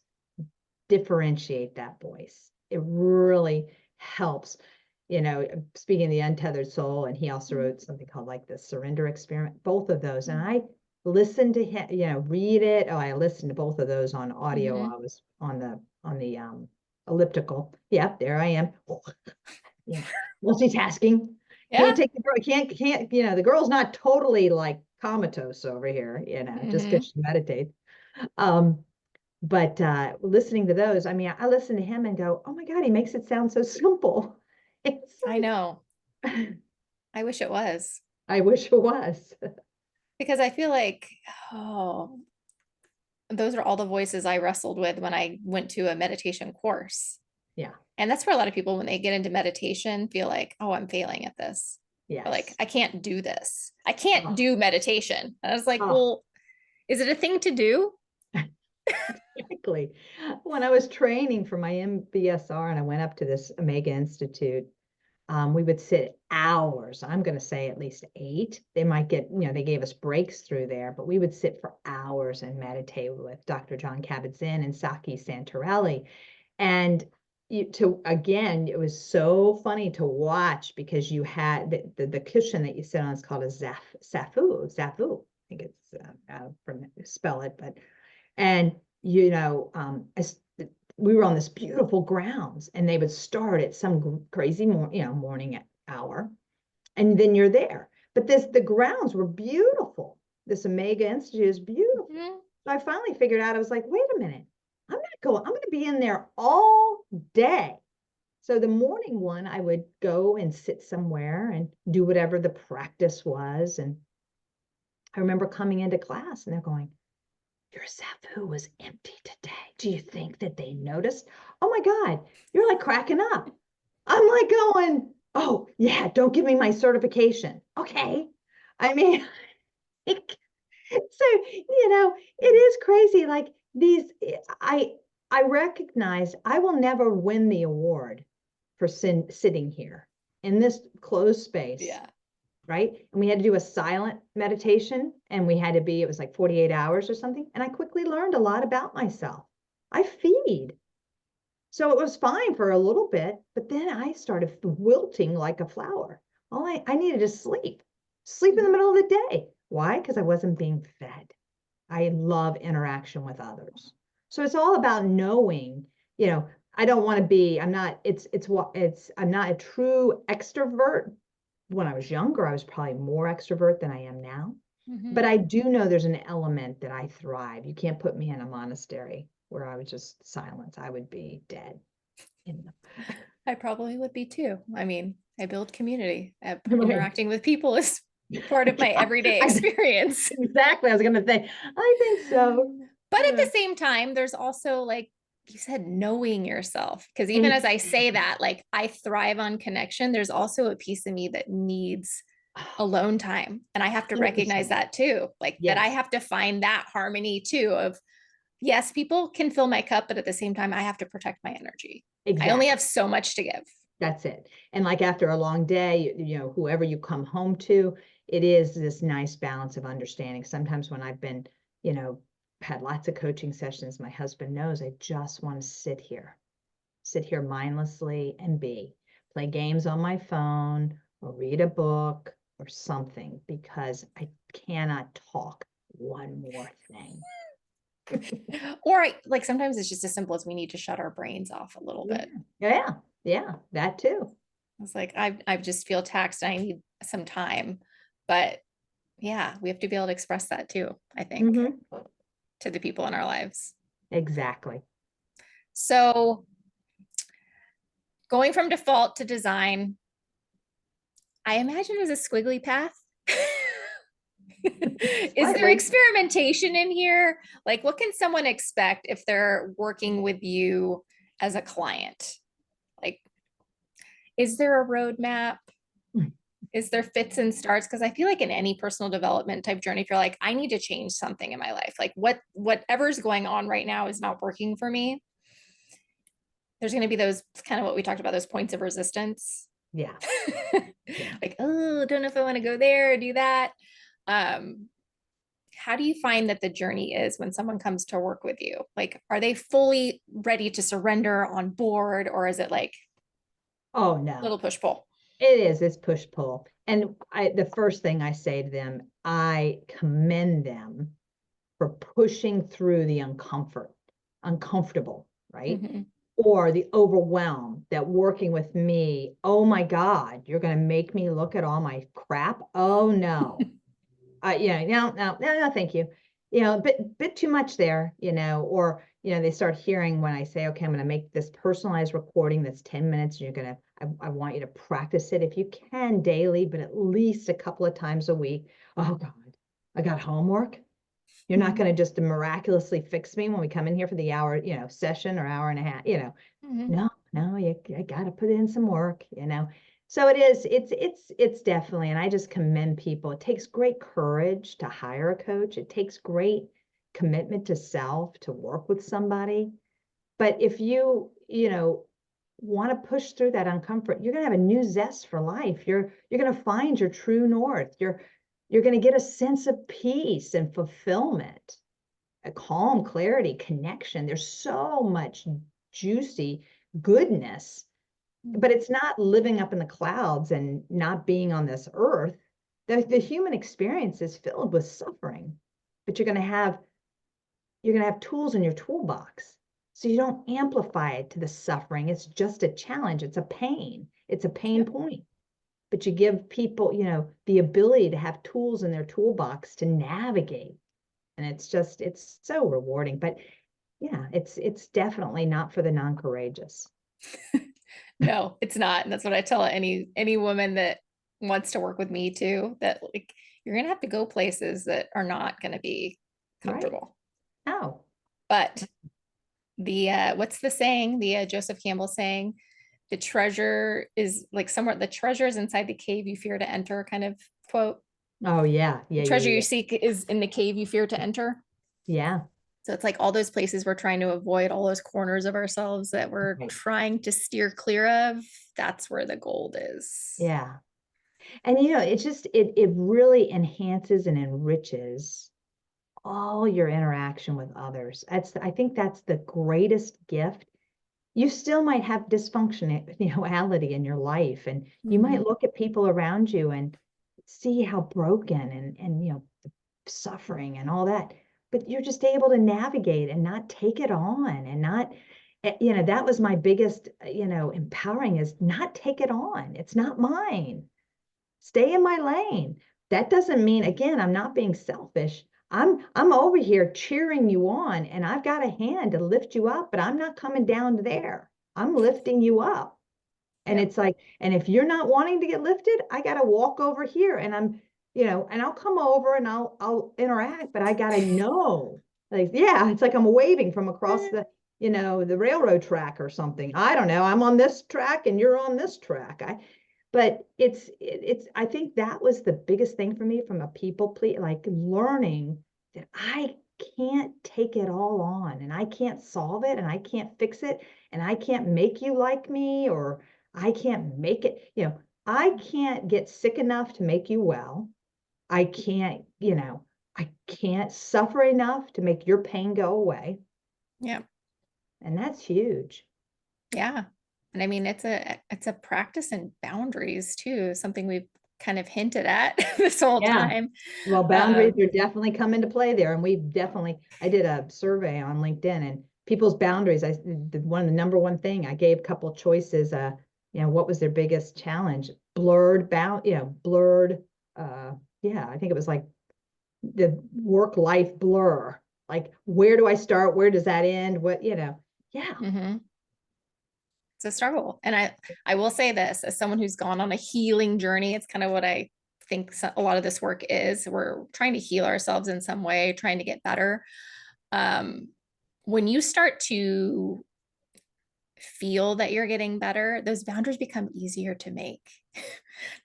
differentiate that voice. It really helps. You know, speaking of the untethered soul, and he also wrote something called like the surrender experiment, both of those. And I listened to him, you know, read it. Oh, I listened to both of those on audio. I was on the elliptical. Yeah, there I am. Yeah, multitasking. Yeah. Can't, you know, the girl's not totally like comatose over here, you know, just because she meditates. But listening to those, I mean, I listen to him and go, oh my God, he makes it sound so simple. It's I know. I wish it was. I wish it was. Because I feel like, oh, those are all the voices I wrestled with when I went to a meditation course. Yeah. And that's where a lot of people, when they get into meditation, feel like, oh, I'm failing at this. Yes. Or like, I can't do this. I can't do meditation. And I was like, well, is it a thing to do? Exactly. When I was training for my MBSR and I went up to this Omega Institute, we would sit hours. I'm going to say at least 8. They might get, you know, they gave us breaks through there, but we would sit for hours and meditate with Dr. John Kabat-Zinn and Saki Santorelli. And again, it was so funny to watch because you had the cushion that you sit on is called a zafu. I think it's spell it, but and you know, we were on this beautiful grounds, and they would start at some crazy morning hour, and then you're there. But the grounds were beautiful. This Omega Institute is beautiful. So I finally figured out, I was like, wait a minute, I'm going to be in there all day. So the morning one, I would go and sit somewhere and do whatever the practice was. And I remember coming into class and they're going, your zafu was empty today. Do you think that they noticed? Oh my God, you're like cracking up. I'm like going, oh yeah, don't give me my certification. Okay. I mean, so, you know, it is crazy. Like I recognize I will never win the award for sitting here in this closed space. Yeah. Right. And we had to do a silent meditation, and it was like 48 hours or something. And I quickly learned a lot about myself. I feed. So it was fine for a little bit, but then I started wilting like a flower. I needed to sleep in the middle of the day. Why? Because I wasn't being fed. I love interaction with others. So it's all about knowing, you know, I don't want to be, I'm not a true extrovert. When I was younger, I was probably more extrovert than I am now. But I do know there's an element that I thrive. You can't put me in a monastery where I was just silent. I would be dead. I probably would be too. I mean, I build community. Interacting with people is part of my everyday experience. Exactly. I was going to say, I think so. But at the same time, there's also, like you said, knowing yourself. Because even as I say that, like I thrive on connection, there's also a piece of me that needs alone time. And I have to recognize that too. Like that I have to find that harmony too of, yes, people can fill my cup, but at the same time, I have to protect my energy. Exactly. I only have so much to give. That's it. And like after a long day, you know, whoever you come home to, it is this nice balance of understanding. Sometimes when I've been, had lots of coaching sessions, my husband knows I just want to sit here mindlessly and play games on my phone or read a book or something, because I cannot talk one more thing. Or like sometimes it's just as simple as we need to shut our brains off a little bit. Yeah, that too. It's like I just feel taxed and I need some time. But yeah, we have to be able to express that too, I think, to the people in our lives. Exactly. So going from default to design, I imagine is a squiggly path. Is there experimentation in here? Like, what can someone expect if they're working with you as a client? Like, is there a roadmap? Is there fits and starts? Because I feel like in any personal development type journey, if you're like, I need to change something in my life, like whatever's going on right now is not working for me. There's going to be those kind of what we talked about, those points of resistance. Yeah. Like, oh, don't know if I want to go there or do that. How do you find that the journey is when someone comes to work with you? Like, are they fully ready to surrender on board, or is it like, oh no, little push pull? It's push pull. And the first thing I say to them, I commend them for pushing through the uncomfortable, right? Mm-hmm. Or the overwhelm that working with me, oh my God, you're going to make me look at all my crap. Oh no. No, thank you. Bit too much there, or, they start hearing when I say, okay, I'm going to make this personalized recording that's 10 minutes. And I want you to practice it if you can daily, but at least a couple of times a week. Oh God, I got homework. You're not going to just miraculously fix me when we come in here for the hour, session or hour and a half, Mm-hmm. no, you got to put in some work, So it's definitely, and I just commend people. It takes great courage to hire a coach. It takes great commitment to self to work with somebody. But if you want to push through that uncomfort, you're going to have a new zest for life. You're going to find your true north. You're going to get a sense of peace and fulfillment, a calm, clarity, connection. There's so much juicy goodness, but it's not living up in the clouds and not being on this earth. The human experience is filled with suffering, but you're going to have tools in your toolbox. So you don't amplify it to the suffering. It's just a challenge. It's a pain. It's a pain point. But you give people, the ability to have tools in their toolbox to navigate. And it's so rewarding. But yeah, it's definitely not for the non-courageous. No, it's not. And that's what I tell any woman that wants to work with me too, that like you're gonna have to go places that are not gonna be comfortable. Right. Oh. But the what's the saying? The Joseph Campbell saying, the treasure is like somewhere, the treasure is inside the cave you fear to enter, kind of quote. Oh yeah. The treasure you seek is in the cave you fear to enter. Yeah. So it's like all those places we're trying to avoid, all those corners of ourselves that we're trying to steer clear of. That's where the gold is. Yeah. And it really enhances and enriches all your interaction with others. I think that's the greatest gift. You still might have dysfunctionality in your life, and you might look at people around you and see how broken and suffering and all that, but you're just able to navigate and not take it on and not, that was my biggest, empowering, is not take it on. It's not mine. Stay in my lane. That doesn't mean, again, I'm not being selfish. I'm over here cheering you on, and I've got a hand to lift you up, but I'm not coming down there. I'm lifting you up. And it's like, and if you're not wanting to get lifted, I got to walk over here, and and I'll come over and I'll interact, but I got to know, like, yeah, it's like I'm waving from across the railroad track or something. I don't know. I'm on this track and you're on this track. But I think that was the biggest thing for me from a people please, like learning that I can't take it all on, and I can't solve it, and I can't fix it, and I can't make you like me, or I can't make it, I can't get sick enough to make you well. I can't, I can't suffer enough to make your pain go away. Yeah. And that's huge. Yeah. And I mean, it's a practice in boundaries too, something we've kind of hinted at this whole Yeah. time. Well, boundaries are definitely come into play there. And I did a survey on LinkedIn, and people's boundaries. One of the number one thing I gave a couple of choices, what was their biggest challenge? Blurred, I think it was like the work-life blur. Like, where do I start? Where does that end? What, yeah. Mm-hmm. It's a struggle. And I will say this, as someone who's gone on a healing journey, it's kind of what I think a lot of this work is. We're trying to heal ourselves in some way, trying to get better. When you start to feel that you're getting better, those boundaries become easier to make.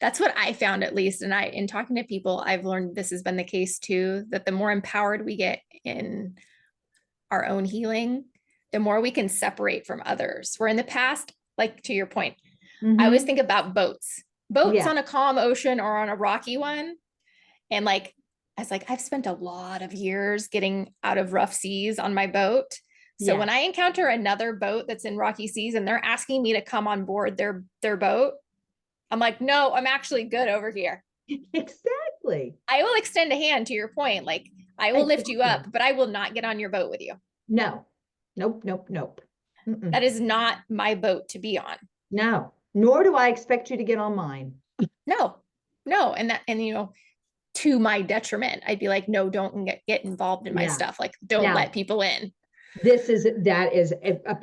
That's what I found, at least. And in talking to people, I've learned this has been the case too, that the more empowered we get in our own healing, the more we can separate from others. Where in the past, like to your point, I always think about boats Yeah. on a calm ocean or on a rocky one. And like, I was like, I've spent a lot of years getting out of rough seas on my boat. So when I encounter another boat that's in rocky seas and they're asking me to come on board their boat, I'm like, no, I'm actually good over here. Exactly. I will extend a hand, to your point. Like, I will lift you up, but I will not get on your boat with you. No. Nope. Mm-mm. That is not my boat to be on. No. Nor do I expect you to get on mine. No. And to my detriment, I'd be like, no, don't get involved in my stuff. Like, don't let people in. That is a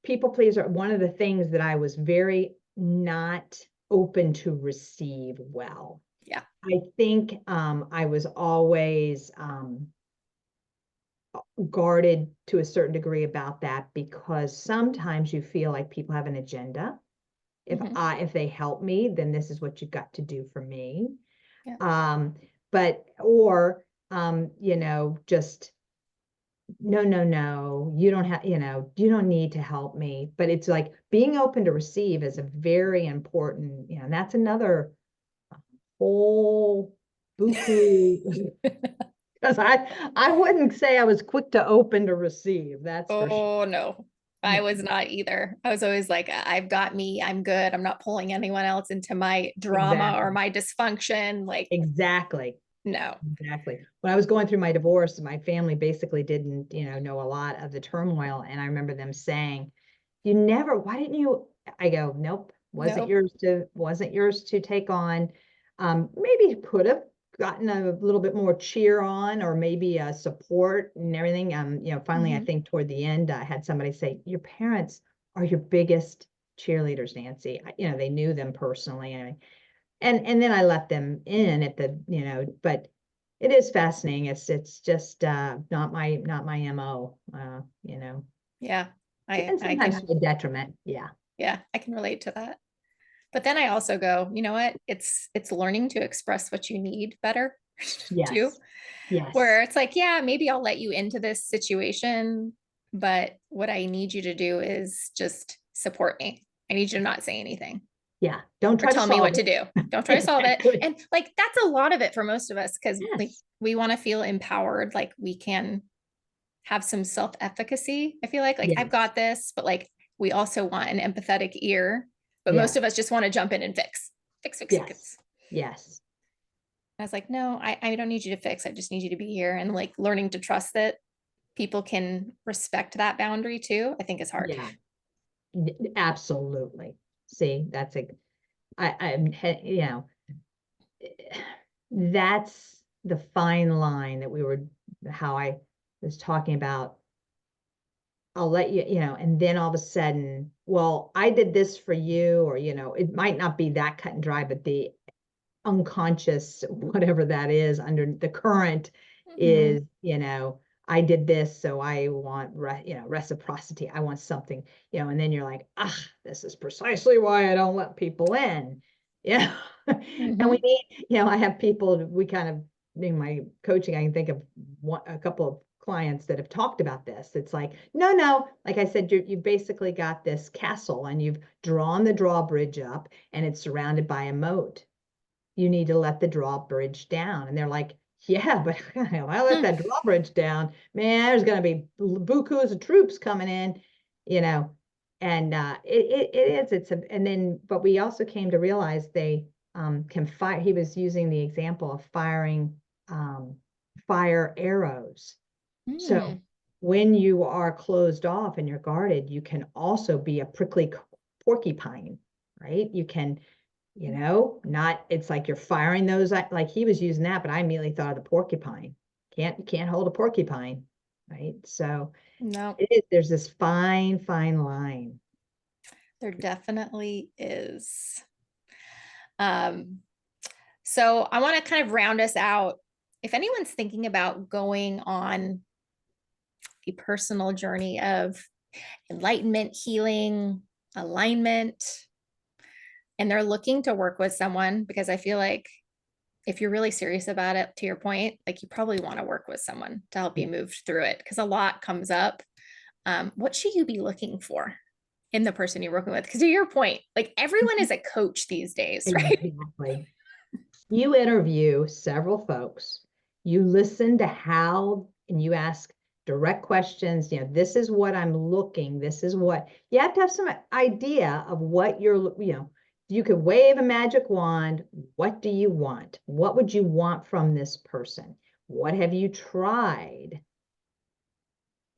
people pleaser. One of the things that I was very not open to receive well. Yeah. I think I was always guarded to a certain degree about that, because sometimes you feel like people have an agenda. If they help me, then this is what you've got to do for me. Yeah. Just no, you don't have, you don't need to help me. But it's like being open to receive is a very important, and that's another whole buku. Because I wouldn't say I was quick to open to receive. That's for sure. Oh no, I was not either. I was always like, I've got me, I'm good. I'm not pulling anyone else into my drama or my dysfunction. Like, exactly. No. Exactly. When I was going through my divorce, my family basically didn't, know a lot of the turmoil. And I remember them saying, why didn't you? I go, nope, wasn't yours to take on. Maybe could have gotten a little bit more cheer on, or maybe support and everything. Finally, I think toward the end, I had somebody say, your parents are your biggest cheerleaders, Nancy. They knew them personally. And then I let them in at the, but it is fascinating. It's just not my MO, Yeah. and sometimes to a detriment. Yeah. Yeah, I can relate to that. But then I also go, you know what? It's learning to express what you need better too. Yes. Where it's like, yeah, maybe I'll let you into this situation, but what I need you to do is just support me. I need you to not say anything. Yeah. Don't try to tell me what to do. Don't try to solve it. And like, that's a lot of it for most of us, because like, we want to feel empowered. Like, we can have some self-efficacy. I feel like I've got this, but like, we also want an empathetic ear, but most of us just want to jump in and fix. Yes. I was like, no, I don't need you to fix. I just need you to be here. And like, learning to trust that people can respect that boundary too, I think is hard. Yeah. Absolutely. See, that's that's the fine line that how I was talking about. I'll let you, and then all of a sudden, well, I did this for you, or, it might not be that cut and dry, but the unconscious, whatever that is under the current is, I did this, so I want, reciprocity. I want something, and then you're like, this is precisely why I don't let people in. Yeah. And we need, I have people, we kind of, in my coaching, I can think of a couple of clients that have talked about this. It's like, no, like I said, you basically got this castle and you've drawn the drawbridge up and it's surrounded by a moat. you need to let the drawbridge down. And they're like, yeah, but if I let that drawbridge down, man, there's going to be bukus of troops coming in, you know. And but we also came to realize they can fire. He was using the example of firing fire arrows. So when you are closed off and you're guarded, you can also be a prickly porcupine, right? You can, not, it's like you're firing those, like he was using that, but I immediately thought of the porcupine. Can't hold a porcupine, right? So no, there's this fine line. there definitely is. So I want to kind of round us out. If anyone's thinking about going on a personal journey of enlightenment, healing, alignment, and they're looking to work with someone, because I feel like if you're really serious about it, to your point, like you probably want to work with someone to help you move through it, because a lot comes up. What should you be looking for in the person you're working with? Because to your point, like everyone is a coach these days, right? Exactly. You interview several folks, you listen to how, and you ask direct questions. This is what I'm looking, this is what, you have to have some idea of what you could wave a magic wand. What do you want? What would you want from this person? What have you tried?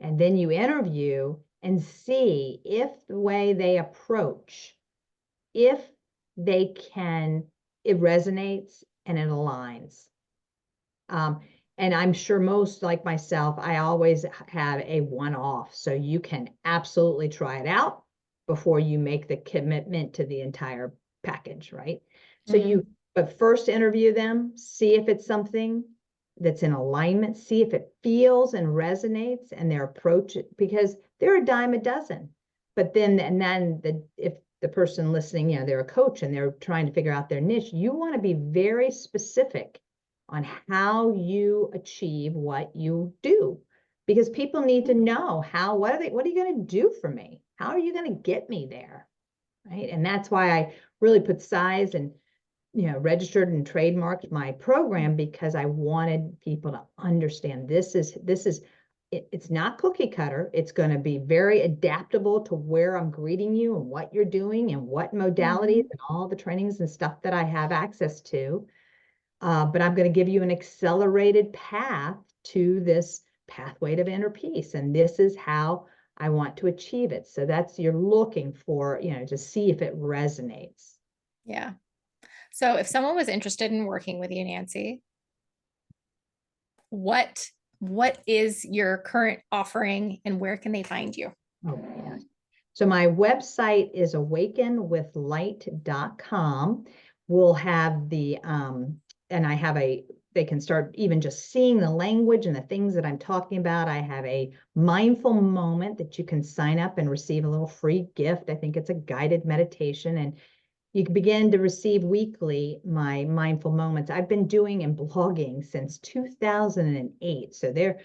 And then you interview and see if the way they approach, if they can, it resonates and it aligns. And I'm sure most, like myself, I always have a one-off. So you can absolutely try it out before you make the commitment to the entire package, right? So but first interview them, see if it's something that's in alignment, see if it feels and resonates and their approach, because they're a dime a dozen. But then, if the person listening, they're a coach and they're trying to figure out their niche, you want to be very specific on how you achieve what you do, because people need to know what are you going to do for me? How are you going to get me there? Right. And that's why I really put size and, registered and trademarked my program, because I wanted people to understand it's not cookie cutter. It's going to be very adaptable to where I'm greeting you and what you're doing and what modalities and all the trainings and stuff that I have access to. But I'm going to give you an accelerated path to this pathway to inner peace. And this is how I want to achieve it. So you're looking for, to see if it resonates. Yeah. So if someone was interested in working with you, Nancy, what is your current offering and where can they find you? Oh, yeah. So my website is awakenwithlight.com. We'll have they can start even just seeing the language and the things that I'm talking about. I have a mindful moment that you can sign up and receive a little free gift. I think it's a guided meditation, and you can begin to receive weekly my mindful moments. I've been doing and blogging since 2008. So if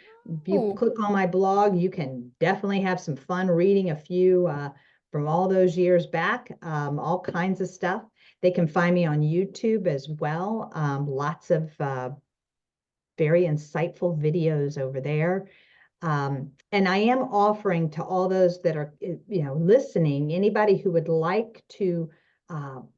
you click on my blog, you can definitely have some fun reading a few from all those years back, all kinds of stuff. They can find me on YouTube as well. Lots of very insightful videos over there. And I am offering to all those that are, listening, anybody who would like to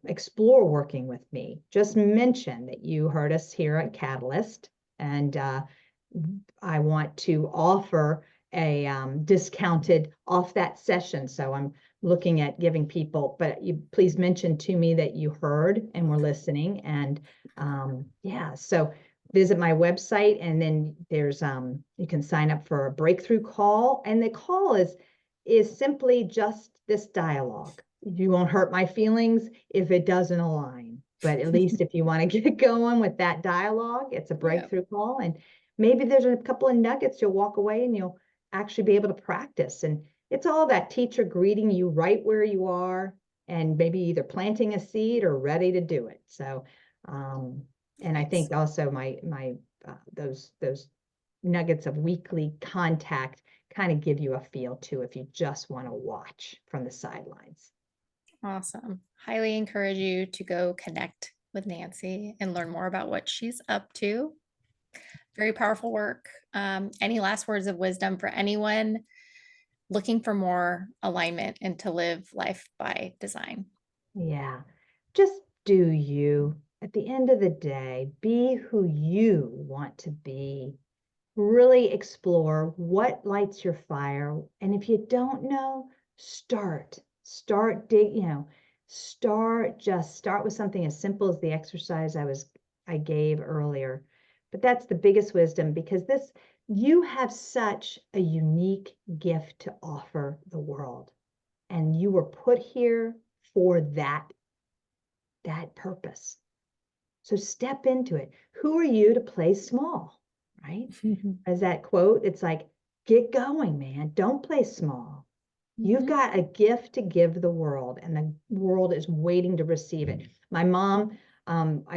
explore working with me, just mention that you heard us here at Catalyst, and I want to offer a discounted off that session. So I'm looking at giving people, but you please mention to me that you heard and were listening. And so visit my website, and then there's you can sign up for a breakthrough call, and the call is simply just this dialogue. You won't hurt my feelings if it doesn't align, but at least if you want to get going with that dialogue, it's a breakthrough call, and maybe there's a couple of nuggets you'll walk away and you'll actually be able to practice. And it's all that teacher greeting you right where you are, and maybe either planting a seed or ready to do it. So and I think also those nuggets of weekly contact kind of give you a feel too, if you just want to watch from the sidelines. Awesome. Highly encourage you to go connect with Nancy and learn more about what she's up to. Very powerful work. Any last words of wisdom for anyone looking for more alignment and to live life by design? Yeah. Just do you. At the end of the day, be who you want to be. Really explore what lights your fire. And if you don't know, start start with something as simple as the exercise I gave earlier. But that's the biggest wisdom, because you have such a unique gift to offer the world. And you were put here for that purpose. So step into it. Who are you to play small, right? As that quote, it's like, get going, man. Don't play small. You've got a gift to give the world, and the world is waiting to receive it. My mom,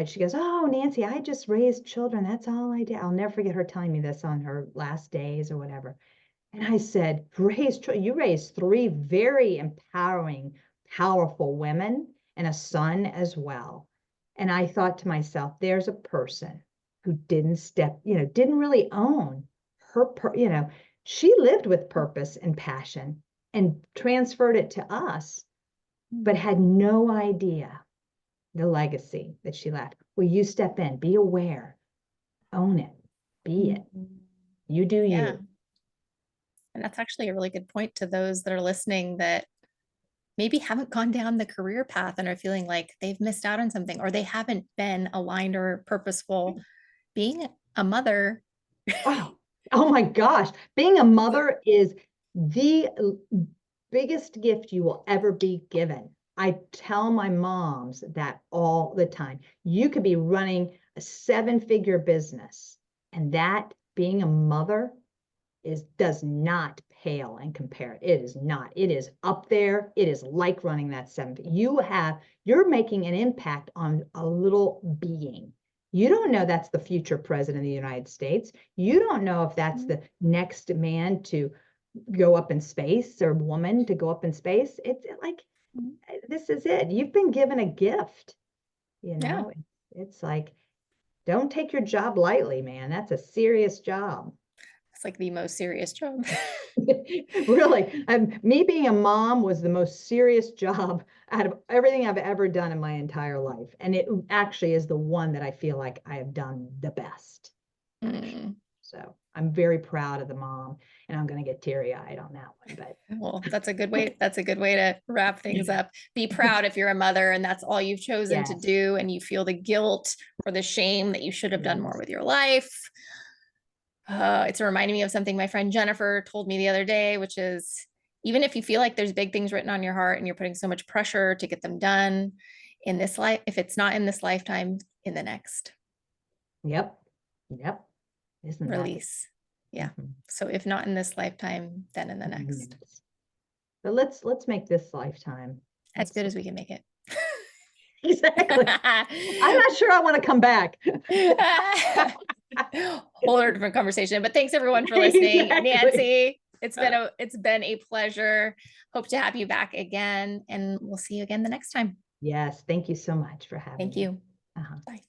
she goes, oh, Nancy, I just raised children. That's all I did. I'll never forget her telling me this on her last days or whatever. And I said, you raised 3 very empowering, powerful women and a son as well. And I thought to myself, there's a person who didn't really own her, she lived with purpose and passion and transferred it to us, but had no idea the legacy that she left. Well, you step in, be aware, own it, be it. You do you. And that's actually a really good point to those that are listening that maybe haven't gone down the career path and are feeling like they've missed out on something, or they haven't been aligned or purposeful. Being a mother. Oh my gosh. Being a mother is the biggest gift you will ever be given. I tell my moms that all the time. You could be running a 7-figure business, and that being a mother does not pale and compare. It is not. It is up there. It is like running that 7. You're making an impact on a little being. You don't know that's the future president of the United States. You don't know if that's the next man to go up in space or woman to go up in space. It's like, this is it. You've been given a gift, Yeah. It's like, don't take your job lightly, man. That's a serious job. It's like the most serious job. Really, me being a mom was the most serious job out of everything I've ever done in my entire life. And it actually is the one that I feel like I have done the best. So I'm very proud of the mom, and I'm going to get teary-eyed on that one. But well, that's a good way. That's a good way to wrap things up. Be proud if you're a mother and that's all you've chosen to do, and you feel the guilt or the shame that you should have done more with your life. It's reminding me of something my friend Jennifer told me the other day, which is, even if you feel like there's big things written on your heart and you're putting so much pressure to get them done in this life, if it's not in this lifetime, in the next. Yep. Isn't release. Yeah. So if not in this lifetime, then in the next. But let's make this lifetime as good as we can make it. Exactly. I'm not sure I want to come back. Whole different conversation, but thanks everyone for listening. Exactly. Nancy, it's been a pleasure. Hope to have you back again, and we'll see you again the next time. Yes, thank you so much for having me. Thank you. Bye.